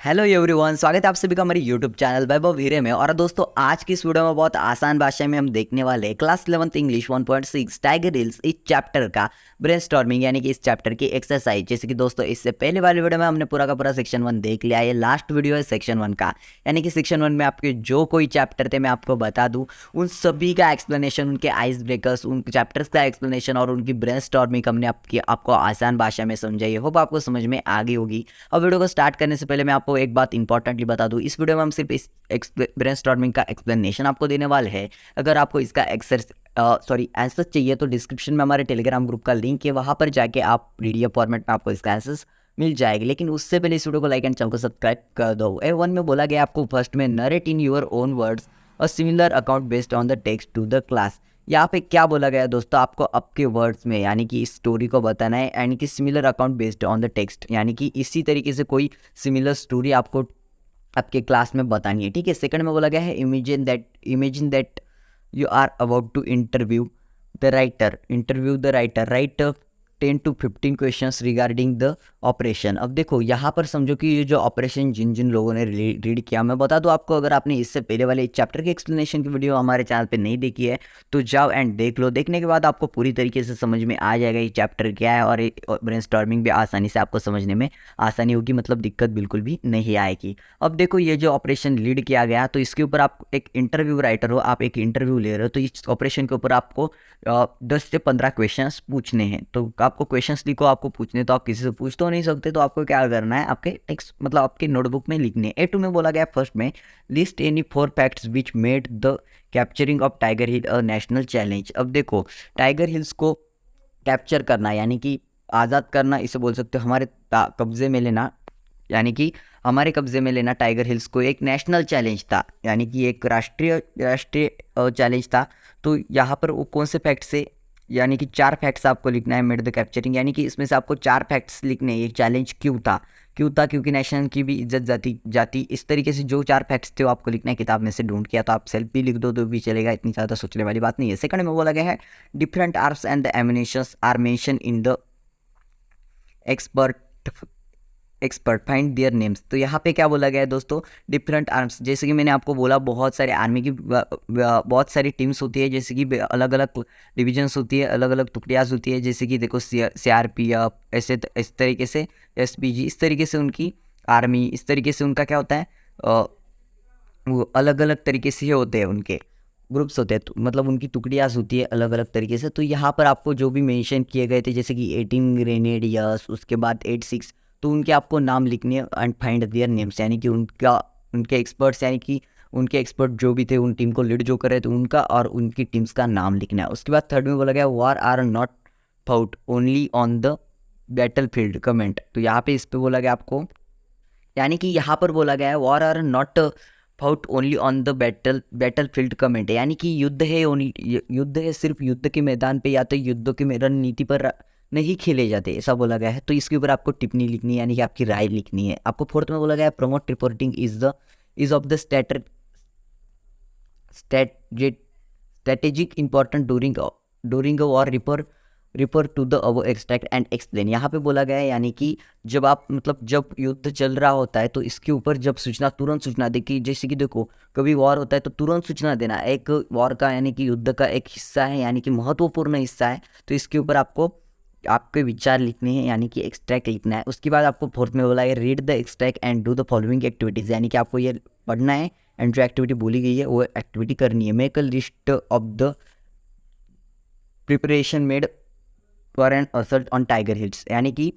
Hello everyone, स्वागत है आप सभी का हमारे यूट्यूब चैनल वैभव हीरे में। और दोस्तों, आज की इस वीडियो में बहुत आसान भाषा में हम देखने वाले हैं class 11th English 1.6 tiger hills इस चैप्टर का ब्रेनस्टॉर्मिंग, यानी कि इस चैप्टर की एक्सरसाइज। जैसे कि दोस्तों, इससे पहले वाली वीडियो में हमने पूरा का पूरा सेक्शन 1 देख लिया है। ये लास्ट वीडियो है सेक्शन 1 का, यानी कि सेक्शन 1 में आपके जो कोई चैप्टर थे मैं आपको बता दूँ, उन सभी का एक्सप्लेनेशन, उनके आइस ब्रेकर्स, उन चैप्टर्स का एक्सप्लेनेशन और उनकी ब्रेनस्टॉर्मिंग हमने आपको आसान भाषा में समझाई। होप आपको समझ में आ गई होगी। अब वीडियो को स्टार्ट करने से पहले मैं आपको एक बात इंपॉर्टेंटली बता दूं, इस वीडियो में हम सिर्फ इस ब्रेनस्टॉर्मिंग का एक्सप्लेनेशन आपको देने वाले हैं। अगर आपको इसका आंसर चाहिए तो डिस्क्रिप्शन में हमारे टेलीग्राम ग्रुप का लिंक है, वहां पर जाके आप पीडीएफ फॉर्मेट में आपको इसका आंसर मिल जाएगी। लेकिन उससे पहले इस वीडियो को लाइक एंड चैनल को सब्सक्राइब कर दो। A1 में बोला गया आपको फर्स्ट में narrate in your own words a similar account based on the text to the class. यहाँ पे क्या बोला गया है दोस्तों, आपको आपके वर्ड्स में यानी कि इस स्टोरी को बताना है, यानी कि similar account based on the text, यानी कि इसी तरीके से कोई सिमिलर स्टोरी आपको आपके क्लास में बतानी है। ठीक है। सेकंड में बोला गया है imagine that you are about to interview the writer write 10 to 15 questions regarding the operation. अब देखो यहाँ पर समझो कि ये जो ऑपरेशन जिन जिन लोगों ने रीड किया, मैं बता दूं आपको, अगर आपने इससे पहले वाले चैप्टर के एक्सप्लेनेशन की वीडियो हमारे चैनल पे नहीं देखी है तो जाओ एंड देख लो। देखने के बाद आपको पूरी तरीके से समझ में आ जाएगा ये चैप्टर क्या है, और ब्रेनस्टॉर्मिंग भी आसानी से आपको समझने में आसानी होगी, मतलब दिक्कत बिल्कुल भी नहीं आएगी। अब देखो, ये जो ऑपरेशन लीड किया गया तो इसके ऊपर आप एक इंटरव्यू राइटर हो, आप एक इंटरव्यू ले रहे हो, तो इस ऑपरेशन के ऊपर आपको 10 से 15 क्वेश्चंस पूछने हैं। तो आपको क्वेश्चंस लिखो, आपको पूछने तो आप किसी से पूछ तो नहीं सकते, तो आपको क्या करना है, आपके टेक्स्ट मतलब आपके नोटबुक में लिखने हैं। A2 में बोला गया फर्स्ट में list any 4 facts which made the capturing of tiger hill a national challenge. अब देखो, टाइगर हिल्स को कैप्चर करना यानी कि आज़ाद करना, इसे बोल सकते हो हमारे कब्जे में लेना, यानी कि हमारे कब्जे में लेना टाइगर हिल्स को एक नेशनल चैलेंज था, यानी कि एक राष्ट्रीय चैलेंज था। तो यहाँ पर वो कौन से फैक्ट से, यानी कि 4 फैक्ट्स आपको लिखना है मेड द कैप्चरिंग, यानी कि इसमें से आपको 4 फैक्ट्स लिखने हैं। ये चैलेंज क्यों था क्योंकि नेशनल की भी इज्जत जाती इस तरीके से जो 4 फैक्ट्स थे वो आपको लिखना है। किताब में से ढूंढ किया तो आप सेल्फ भी लिख दो तो भी चलेगा, इतनी ज़्यादा सोचने वाली बात नहीं है। सेकंड में बोला गया है different arms and the ammunitions are mention in the expert find their names. तो यहाँ पे क्या बोला गया है दोस्तों, डिफरेंट आर्म्स, जैसे कि मैंने आपको बोला बहुत सारे आर्मी की बहुत सारी टीम्स होती है, जैसे कि अलग अलग डिविजन्स होती है, अलग अलग टुकड़ियाँ होती है, जैसे कि देखो CRPF, ऐसे इस तरीके से SPG, इस तरीके से उनकी आर्मी, इस तरीके से उनका क्या होता है, वो अलग अलग तरीके से होते हैं, उनके ग्रुप्स होते हैं, तो मतलब उनकी टुकड़ियाँ होती है अलग अलग तरीके से। तो यहाँ पर आपको जो भी मेंशन किए गए थे, जैसे कि 18 ग्रेनेडियर्स, उसके बाद 86, तो उनके आपको नाम लिखने हैं एंड फाइंड देयर नेम्स, यानी कि उनके एक्सपर्ट्स, यानी कि उनके एक्सपर्ट जो भी थे, उन टीम को लीड जो कर रहे थे उनका और उनकी टीम्स का नाम लिखना है। उसके बाद थर्ड में बोला गया war are not fought only on the battlefield comment. तो यहाँ पे इस पे बोला गया आपको, यानी कि यहाँ पर बोला गया है war are not fought only on the battlefield comment, यानी कि युद्ध है सिर्फ युद्ध के मैदान पे या तो युद्ध की रणनीति पर नहीं खेले जाते, ऐसा बोला गया है। तो इसके ऊपर आपको टिप्पणी लिखनी है, यानी कि आपकी राय लिखनी है। आपको फोर्थ में बोला गया है promote reporting is of the strategic important during a war refer to the above extract and explain. यहाँ पे बोला गया है, यानी कि जब आप मतलब जब युद्ध चल रहा होता है तो इसके ऊपर जब तुरंत सूचना दे, कि जैसे कि देखो कभी वॉर होता है तो तुरंत सूचना देना एक वॉर का, यानी कि युद्ध का एक हिस्सा है, यानी कि महत्वपूर्ण हिस्सा है। तो इसके ऊपर आपको आपके विचार लिखने हैं, यानी कि एक्सट्रैक्ट लिखना है। उसके बाद आपको फोर्थ में बोला है read the extract and do the following activities, यानी कि आपको ये पढ़ना है एंड जो एक्टिविटी बोली गई है वो एक्टिविटी करनी है। Make a list of the preparation made for an assault on Tiger Hills, यानी कि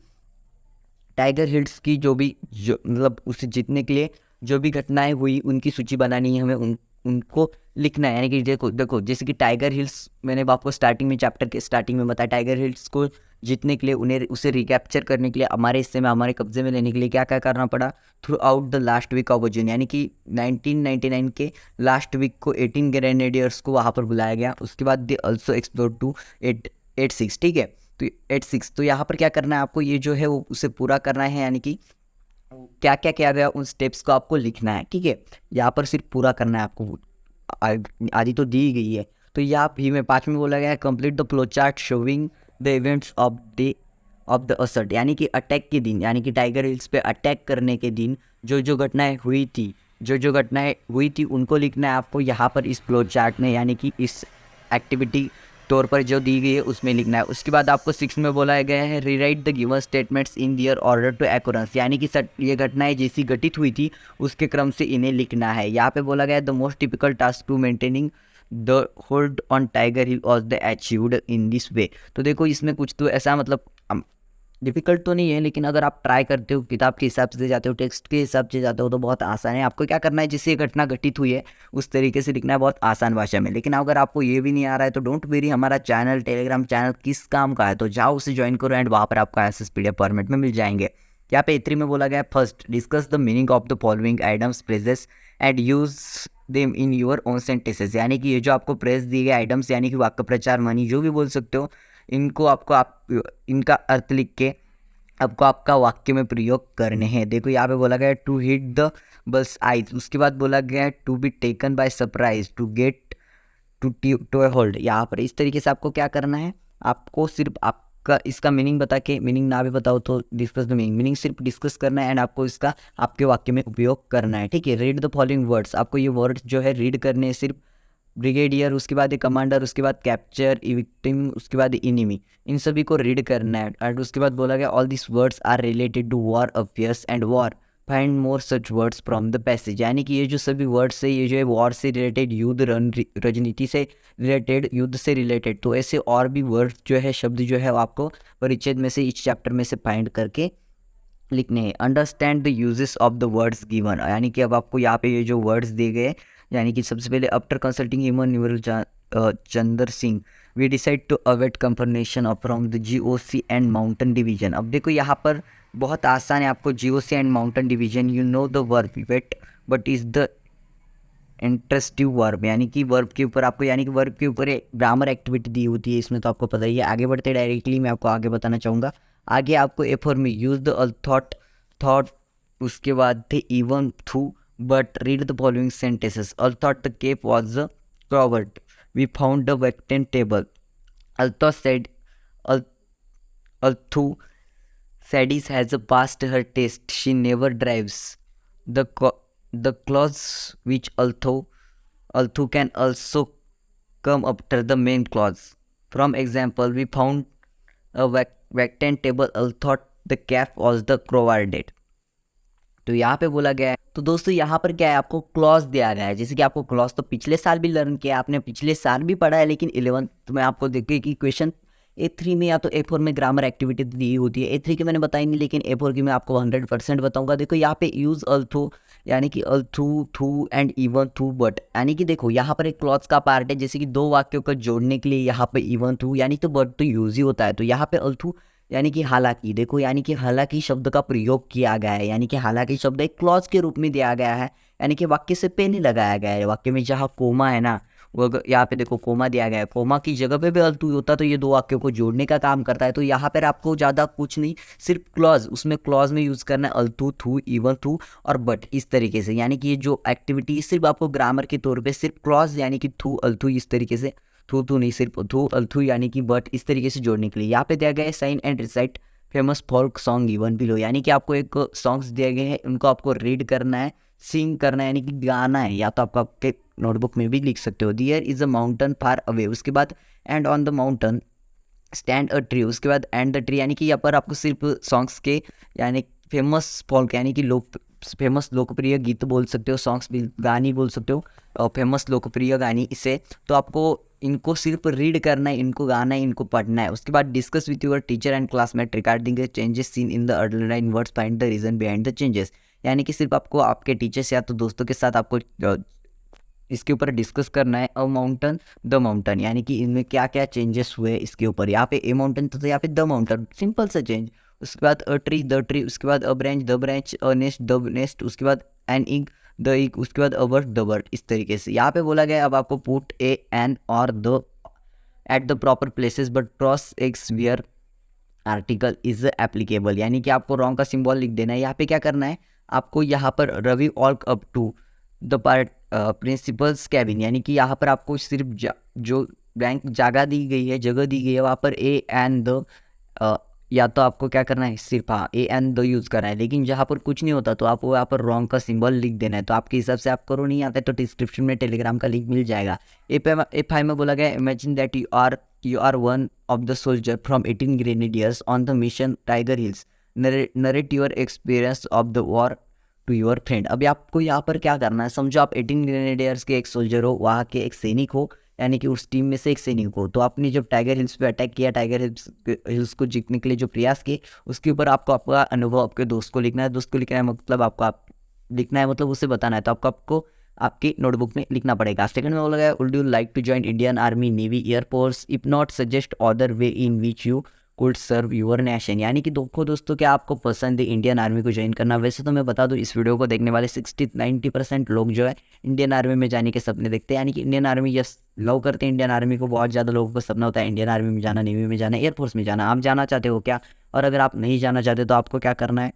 टाइगर हिल्स की जो मतलब उसे जीतने के लिए जो भी घटनाएं हुई उनकी सूची बनानी है हमें, उनको लिखना है। यानी कि देखो जैसे कि टाइगर हिल्स, मैंने आपको स्टार्टिंग में चैप्टर के स्टार्टिंग में बताया, टाइगर हिल्स को जीतने के लिए उसे रिकैप्चर करने के लिए हमारे हिस्से में हमारे कब्जे में लेने के लिए क्या क्या करना पड़ा throughout the last week of June, यानी कि 1999 के लास्ट वीक को 18 ग्रेनेडियर्स को वहाँ पर बुलाया गया। उसके बाद दे ऑल्सो एक्सप्लोर टू 886, ठीक है। तो 86, तो यहाँ पर क्या करना है आपको, ये जो है वो उसे पूरा करना है, यानी कि क्या क्या किया गया उन स्टेप्स को आपको लिखना है, ठीक है। यहाँ पर सिर्फ पूरा करना है आपको, आदि तो दी गई है। तो यहाँ भी में 5 में बोला गया है complete the flow chart showing the events of the assert, यानी कि अटैक के दिन, यानी कि टाइगर हिल्स पे अटैक करने के दिन जो घटनाएं हुई थी, जो घटनाएं हुई थी उनको लिखना है आपको यहाँ पर इस फ्लो चार्ट में, यानी कि इस एक्टिविटी तौर पर जो दी गई है उसमें लिखना है। उसके बाद आपको 6 में बोला गया है rewrite the given statements in their order to occurrence, यानी कि ये घटनाएं जैसी घटित हुई थी उसके क्रम से इन्हें लिखना है। यहाँ पे बोला गया है the most typical task to maintaining the hold on Tiger Hill was the achieved in this way. तो देखो इसमें कुछ तो ऐसा मतलब डिफ़िकल्ट तो नहीं है, लेकिन अगर आप ट्राई करते हो, किताब के हिसाब से जाते हो, टेक्स्ट के हिसाब से जाते हो तो बहुत आसान है। आपको क्या करना है, जिससे ये घटना घटित हुई है उस तरीके से लिखना है, बहुत आसान भाषा में। लेकिन अगर आपको ये भी नहीं आ रहा है तो डोंट वेरी, हमारा चैनल, टेलीग्राम चैनल किस काम का है, तो जाओ उसे ज्वाइन करो एंड वहाँ पर आपको एसएस पीडीएफ फॉर्मेट में मिल जाएंगे। यहाँ पे A3 में बोला गया है first discuss the meaning of the following items praises and use them in your own sentences, यानी कि ये जो आपको प्रेस दिए गए आइटम्स, यानी कि वाक्य प्रचार, मनी, जो भी बोल सकते हो, इनको आपको इनका अर्थ लिख के आपको आपका वाक्य में प्रयोग करने हैं। देखो यहाँ पे बोला गया है to hit the bull's eyes, उसके बाद बोला गया है to be taken by surprise, to get to a hold. यहाँ पर इस तरीके से आपको क्या करना है, आपको सिर्फ आपका इसका मीनिंग बता के, मीनिंग ना भी बताओ तो डिस्कस द मीनिंग सिर्फ डिस्कस करना है एंड आपको इसका आपके वाक्य में उपयोग करना है। ठीक है, रीड द फॉलोइंग वर्ड्स, आपको ये वर्ड्स जो है रीड करने हैं सिर्फ। ब्रिगेडियर, उसके बाद कमांडर, उसके बाद कैप्चर, विक्टिम, उसके बाद इनिमी, इन सभी को रीड करना है। और उसके बाद बोला गया all this words are related to war, affairs and war, find more such words from the passage, यानी कि ये जो सभी वर्ड्स है ये जो है वॉर से रिलेटेड, युद्ध, राजनीति से रिलेटेड, युद्ध से रिलेटेड, तो ऐसे और भी वर्ड्स जो है, शब्द जो है आपको परिच्छेद में से, इस चैप्टर में से फाइंड करके लिखने हैं। Understand the uses of the words given, यानी कि अब आपको यहाँ पे ये जो वर्ड्स दिए गए, यानी कि सबसे पहले after consulting human neural Chander Singh we decide to await confirmation from the GOC and mountain division. अब देखो यहाँ पर बहुत आसान है, आपको GOC and mountain division, you know the verb wait but is the intransitive verb, यानी कि वर्ब के ऊपर आपको, यानी कि वर्ब के ऊपर ग्रामर एक्टिविटी दी होती है इसमें, तो आपको पता ही है। आगे बढ़ते डायरेक्टली मैं आपको आगे बताना चाहूँगा। आगे आपको A4 में यूज द थॉट, उसके बाद थे even through but read the following sentences. Thought the cape was the covered, we found the vacant table, although said, although Sadis has passed her test. She never drives. The clause which although can also come after the main clause. From example, we found a vacant table. Although the cap was the provided. तो यहाँ पे बोला गया है, तो दोस्तों यहाँ पर क्या है, आपको क्लॉज दिया गया है। जैसे कि आपको क्लॉज तो पिछले साल भी लर्न किया, आपने पिछले साल भी पढ़ा है, लेकिन 11th में आपको देखिए कि क्वेश्चन A3 में या तो A4 में ग्रामर एक्टिविटी दी होती है। A3 की मैंने बताई नहीं, लेकिन A4 की मैं आपको 100% बताऊंगा। देखो यहाँ पे यूज अल्थो, यानी कि अल्थू, थू एंड इवन थू बट, यानी कि देखो यहाँ पर एक क्लॉज का पार्ट है, जैसे कि दो वाक्यों को जोड़ने के लिए यहाँ पे इवन थू, यानी तो बट तो यूज ही होता है। तो यहाँ पे अल्थू यानी कि हालांकि, देखो यानी कि हालांकि शब्द का प्रयोग किया गया है, यानी कि हालांकि शब्द एक क्लॉज के रूप में दिया गया है, यानी कि वाक्य से पहले लगाया गया है। वाक्य में जहाँ कोमा है ना, वो यहाँ पे देखो कोमा दिया गया है, कोमा की जगह पे भी अल्टू होता तो ये दो वाक्यों को जोड़ने का काम करता है। तो यहाँ पर आपको ज़्यादा कुछ नहीं, सिर्फ क्लॉज, उसमें क्लॉज में यूज़ करना है अल्टू, थू, इवन थू और बट, इस तरीके से। यानी कि ये जो एक्टिविटी सिर्फ आपको ग्रामर के तौर पर सिर्फ क्लॉज यानी कि थू, अल्टू, इस तरीके से, थू नहीं, सिर्फ थू, अल्थू यानी कि बट, इस तरीके से जोड़ने के लिए। यहाँ पे दिया गया है sign and recite famous folk song given below, यानी कि आपको एक सॉन्ग्स दिए गए हैं, उनको आपको रीड करना है, सिंग करना है, यानी कि गाना है, या तो आपको आपके नोटबुक में भी लिख सकते हो। There is a mountain far away, उसके बाद and on the mountain stand a tree, उसके बाद एंड द ट्री, यानी कि यहाँ पर आपको सिर्फ सॉन्ग्स के, यानी फेमस फोल्क यानी कि फेमस लोकप्रिय गीत बोल सकते हो, सॉन्ग्स भी, गानी बोल सकते हो, और फेमस लोकप्रिय गानी इसे, तो आपको इनको सिर्फ रीड करना है, इनको गाना है, इनको पढ़ना है। उसके बाद discuss with your teacher and classmate regarding the changes seen in the underline words, find the reason behind the changes, यानी कि सिर्फ आपको आपके टीचर्स या तो दोस्तों के साथ आपको इसके ऊपर डिस्कस करना है। अ माउंटेन, द माउंटेन, यानी कि इनमें क्या क्या चेंजेस हुए इसके ऊपर। यहाँ पे ए माउंटेन तो यहाँ पे द माउंटेन, सिंपल सा चेंज। उसके बाद अ ट्री, द ट्री, उसके बाद a branch, the branch, a nest, the nest, उसके बाद एन इग, द इग, उसके बाद अ बर्ड, द बर्ड, इस तरीके से। यहाँ पे बोला गया अब आपको पुट ए एन और the at the proper places but cross x wear article is applicable, यानी कि आपको रॉन्ग का सिंबल लिख देना है। यहाँ पे क्या करना है, आपको यहाँ पर Ravi walk up to the part principal's cabin, यानी कि यहाँ पर आपको सिर्फ जो बैंक जगह दी गई है, वहाँ पर ए एंड द या तो आपको क्या करना है, सिर्फ हाँ ए एन दो यूज़ करना है, लेकिन जहाँ पर कुछ नहीं होता तो आपको यहाँ पर रॉन्ग का सिंबल लिख देना है। तो आपके हिसाब से आप करो, नहीं आता है तो डिस्क्रिप्शन में टेलीग्राम का लिंक मिल जाएगा। ए5 में बोला गया, imagine that you are one of the soldier from 18 grenadiers on the mission Tiger Hills, narrate your experience of the war to your friend. अभी आपको यहाँ पर क्या करना है, समझो आप 18 ग्रेनेडियर्स के एक सोल्जर हो, वहाँ के एक सैनिक हो, यानी कि उस टीम में से एक सैनिक हो। तो आपने जब टाइगर हिल्स पे अटैक किया, टाइगर हिल्स को जीतने के लिए जो प्रयास किए, उसके ऊपर आपको आपका अनुभव आपके दोस्त को लिखना है। दोस्त को लिखना है मतलब आपको आप लिखना है मतलब उसे बताना है, तो आपको आपकी नोटबुक में लिखना पड़ेगा। सेकंड में बोला गया, would you like to join Indian army, navy, air force, if not suggest other way in which you could serve your nation. यानी कि दोस्तों क्या आपको पसंद है इंडियन आर्मी को ज्वाइन करना? वैसे तो मैं बता दूं, इस वीडियो को देखने वाले 60-90% लोग जो है इंडियन आर्मी में जाने के सपने देखते हैं, यानी कि इंडियन आर्मी यस लव करते हैं इंडियन आर्मी को। बहुत ज़्यादा लोगों का सपना होता है इंडियन आर्मी में जाना, नेवी में जाना, एयरफोर्स में जाना। आप जाना चाहते हो क्या? और अगर आप नहीं जाना चाहते तो आपको क्या करना है,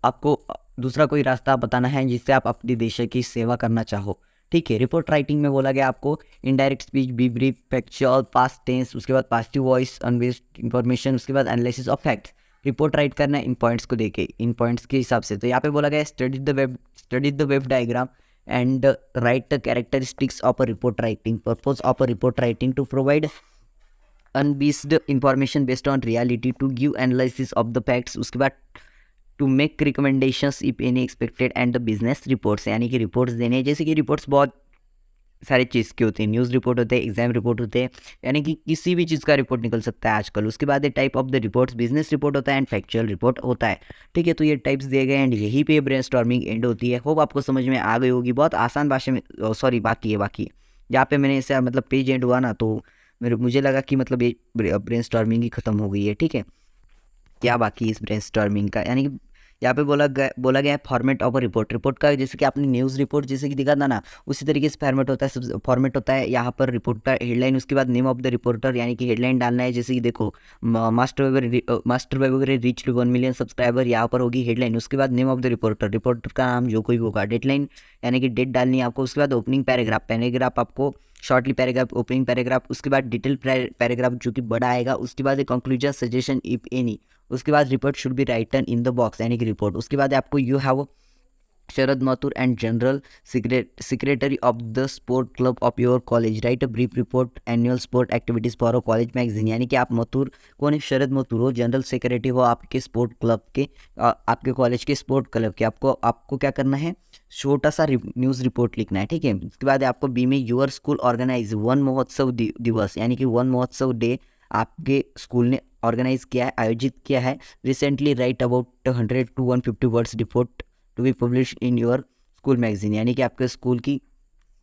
आपको दूसरा कोई रास्ता बताना है जिससे आप अपने देश की सेवा करना चाहो। ठीक है। रिपोर्ट राइटिंग में बोला गया आपको indirect speech, be brief, factual, past tense, उसके बाद पॉजिटिव वॉइस, अनबेस्ड इंफॉर्मेशन, उसके बाद analysis of facts. Report write करना है इन पॉइंट्स को देके, इन पॉइंट्स के हिसाब से। तो यहाँ पे बोला गया study the web diagram and write the characteristics of a report writing. Purpose of a report writing to provide unbased information based on reality, to give analysis of the facts, उसके बाद to make recommendations if any expected, and the business reports, यानी कि reports देने हैं। जैसे कि reports बहुत सारी चीज़ की होती है, न्यूज़ रिपोर्ट होते हैं, एग्जाम रिपोर्ट होते हैं, यानी कि किसी भी चीज़ का रिपोर्ट निकल सकता है आजकल। उसके बाद type of the reports, business report होता है एंड फैक्चुअल रिपोर्ट होता है। ठीक है, तो ये टाइप्स दिए गए एंड यहीं पे ब्रेनस्टॉर्मिंग एंड होती है। होप आपको समझ में आ गई होगी। बहुत आसान भाषा में, सॉरी बाकी यहाँ पे मैंने ऐसा मतलब पेज एंड हुआ ना, तो मुझे लगा कि मतलब ये ब्रेनस्टॉर्मिंग ही खत्म हो गई है। ठीक है, क्या बाकी इस ब्रेनस्टॉर्मिंग का, यानी कि यहाँ पे बोला गया है format of a report. Report का जैसे कि आपने न्यूज़ रिपोर्ट जैसे कि दिखा था ना, उसी तरीके से फॉर्मेट होता है। सब फॉर्मेट होता है यहाँ पर रिपोर्ट का हेडलाइन, उसके बाद नेम ऑफ द रिपोर्टर, यानी कि हेडलाइन डालना है। जैसे कि देखो मास्टर वगैरह रीच टू 1 मिलियन सब्सक्राइबर, यहाँ पर होगी हेडलाइन। उसके बाद नेम ऑफ द रिपोर्टर का नाम जो कोई होगा, डेडलाइन यानी कि डेट डालनी है आपको। उसके बाद ओपनिंग पैराग्राफ आपको शॉर्टली पैराग्राफ, ओपनिंग पैराग्राफ, उसके बाद डिटेल पैराग्राफ जो कि बड़ा आएगा। उसके बाद कंक्लूजन, सजेशन इफ एनी। उसके बाद report should be written in the box, यानी कि रिपोर्ट। उसके बाद आपको you have Sharad Mathur and general secretary of the sport club of your college, write a brief report annual sport activities for a college magazine. यानी कि आप माथुर कौन है, शरद माथुर हो, जनरल सेक्रेटरी हो आपके स्पोर्ट क्लब के, आपके कॉलेज के स्पोर्ट क्लब के। आपको क्या करना है, छोटा सा न्यूज़ रिपोर्ट लिखना है। ठीक है। उसके बाद आपको बी में यूर स्कूल ऑर्गेनाइज वन महोत्सव दिवस, यानी कि वन महोत्सव डे आपके स्कूल ने ऑर्गेनाइज किया है, आयोजित किया है। Recently write about 100 to 150 words report to be publish in your school magazine, यानी कि आपके स्कूल की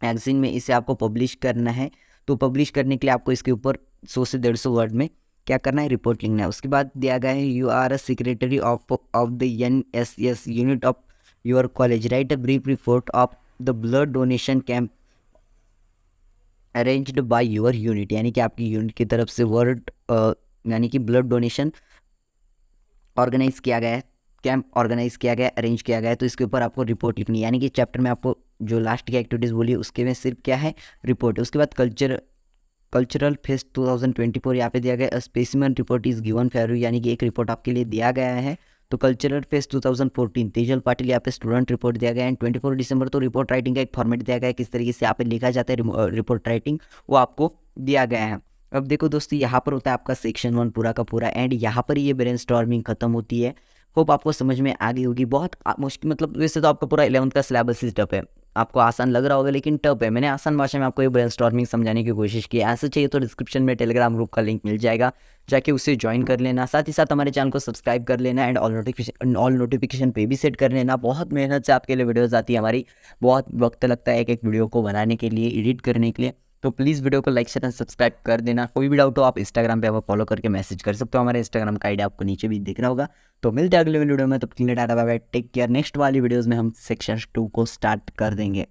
मैगजीन में इसे आपको पब्लिश करना है। तो पब्लिश करने के लिए आपको इसके ऊपर 100 से 150 वर्ड में क्या करना है, रिपोर्ट लिखना है। उसके बाद दिया गया है you are a secretary of the NSS unit of your college, write a brief report of the blood donation camp arranged by your unit, यानी कि आपकी यूनिट की तरफ से यानी कि ब्लड डोनेशन ऑर्गेनाइज किया गया है, कैंप ऑर्गेनाइज किया गया, अरेंज किया गया है। तो इसके ऊपर आपको रिपोर्ट लिखनी है, यानी कि चैप्टर में आपको जो लास्ट की एक्टिविटीज़ बोली उसके में सिर्फ क्या है, रिपोर्ट है। उसके बाद कल्चरल फेस्ट 2024 यहाँ पे दिया गया specimen report is given for you, यानी कि एक रिपोर्ट आपके लिए दिया गया है। तो कल्चरल फेस्ट 2014 तेजल पाटिल यहाँ पे स्टूडेंट रिपोर्ट दिया गया है। एंड 24 दिसंबर तो रिपोर्ट राइटिंग का एक फॉर्मेट दिया गया है, किस तरीके से यहाँ पे लिखा जाता है रिपोर्ट राइटिंग, वो आपको दिया गया है। अब देखो दोस्तों, यहाँ पर होता है आपका सेक्शन 1 पूरा का पूरा, एंड यहाँ पर ये ब्रेनस्टॉर्मिंग खत्म होती है। होप आपको समझ में आ गई होगी। बहुत मुश्किल, मतलब वैसे तो आपका पूरा 11th का सिलेबस ही टफ है, आपको आसान लग रहा होगा लेकिन टफ है। मैंने आसान भाषा में आपको ये ब्रेनस्टॉर्मिंग समझाने की कोशिश की। ऐसा चाहिए तो डिस्क्रिप्शन में टेलीग्राम ग्रुप का लिंक मिल जाएगा, जाके उसे ज्वाइन कर लेना। साथ ही साथ हमारे चैनल को सब्सक्राइब कर लेना एंड ऑल नोटिफिकेशन पे भी सेट कर लेना। बहुत मेहनत से आपके लिए वीडियोज़ आती है हमारी, बहुत वक्त लगता है एक एक वीडियो को बनाने के लिए, एडिट करने के लिए। तो प्लीज़ वीडियो को लाइक शेयर एंड सब्सक्राइब कर देना। कोई भी डाउट हो आप इंस्टाग्राम पे आप फॉलो करके मैसेज कर सकते हो, हमारे इंस्टाग्राम का आईडी आपको नीचे भी दिख रहा होगा। तो मिलते हैं अगले वीडियो में, तब तक के लिए tata bye bye, take care. Next वाली वीडियोज़ में हम सेक्शन 2 को स्टार्ट कर देंगे।